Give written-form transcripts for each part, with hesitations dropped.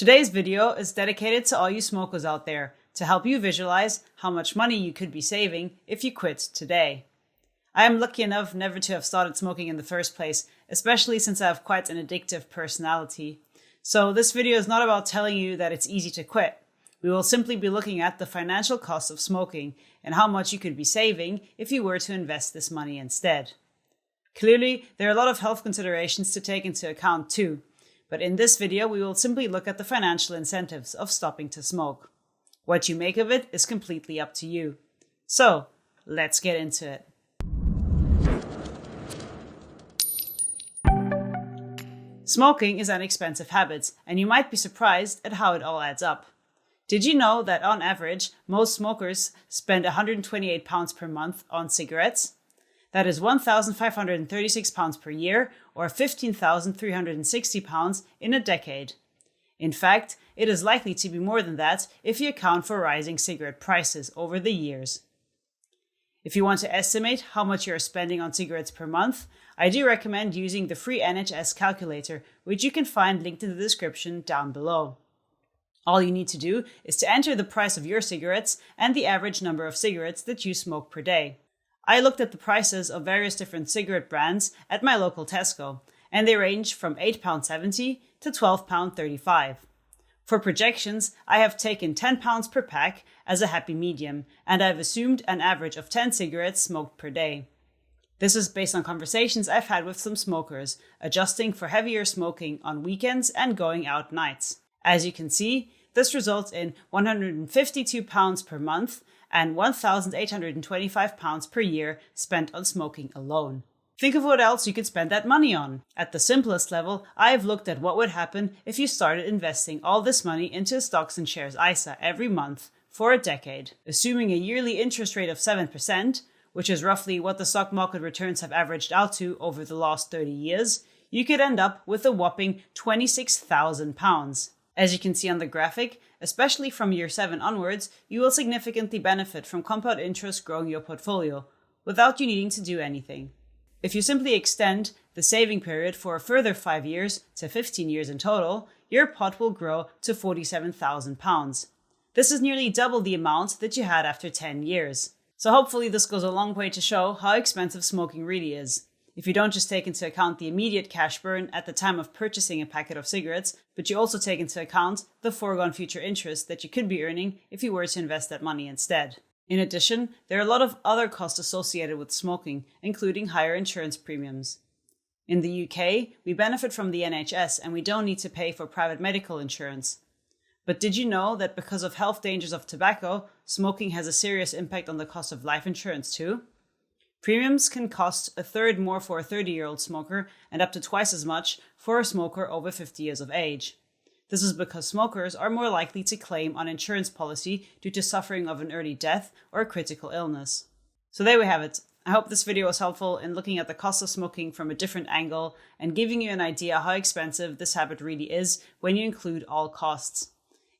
Today's video is dedicated to all you smokers out there to help you visualize how much money you could be saving if you quit today. I am lucky enough never to have started smoking in the first place, especially since I have quite an addictive personality. So this video is not about telling you that it's easy to quit. We will simply be looking at the financial cost of smoking and how much you could be saving if you were to invest this money instead. Clearly, there are a lot of health considerations to take into account too, but in this video we will simply look at the financial incentives of stopping to smoke. What you make of it is completely up to you. So, let's get into it. Smoking is an expensive habit, and you might be surprised at how it all adds up. Did you know that on average, most smokers spend £128 per month on cigarettes? That is £1,536 per year, or £15,360 in a decade. In fact, it is likely to be more than that if you account for rising cigarette prices over the years. If you want to estimate how much you are spending on cigarettes per month, I do recommend using the free NHS calculator, which you can find linked in the description down below. All you need to do is to enter the price of your cigarettes and the average number of cigarettes that you smoke per day. I looked at the prices of various different cigarette brands at my local Tesco, and they range from £8.70 to £12.35. For projections, I have taken £10 per pack as a happy medium, and I've assumed an average of 10 cigarettes smoked per day. This is based on conversations I've had with some smokers, adjusting for heavier smoking on weekends and going out nights. As you can see, this results in £152 per month and £1,825 per year spent on smoking alone. Think of what else you could spend that money on. At the simplest level, I've looked at what would happen if you started investing all this money into a stocks and shares ISA every month for a decade. Assuming a yearly interest rate of 7%, which is roughly what the stock market returns have averaged out to over the last 30 years, you could end up with a whopping £26,000. As you can see on the graphic, especially from year 7 onwards, you will significantly benefit from compound interest growing your portfolio, without you needing to do anything. If you simply extend the saving period for a further 5 years to 15 years in total, your pot will grow to £47,000. This is nearly double the amount that you had after 10 years. So hopefully this goes a long way to show how expensive smoking really is. If you don't just take into account the immediate cash burn at the time of purchasing a packet of cigarettes, but you also take into account the foregone future interest that you could be earning if you were to invest that money instead. In addition, there are a lot of other costs associated with smoking, including higher insurance premiums. In the UK, we benefit from the NHS and we don't need to pay for private medical insurance. But did you know that because of health dangers of tobacco, smoking has a serious impact on the cost of life insurance too? Premiums can cost a third more for a 30-year-old smoker and up to twice as much for a smoker over 50 years of age. This is because smokers are more likely to claim on insurance policy due to suffering of an early death or a critical illness. So there we have it. I hope this video was helpful in looking at the cost of smoking from a different angle and giving you an idea how expensive this habit really is when you include all costs.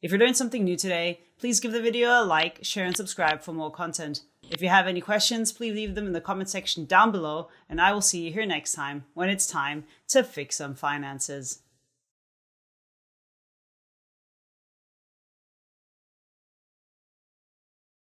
If you're doing something new today, please give the video a like, share and subscribe for more content. If you have any questions, please leave them in the comment section down below, and I will see you here next time when it's time to fix some finances.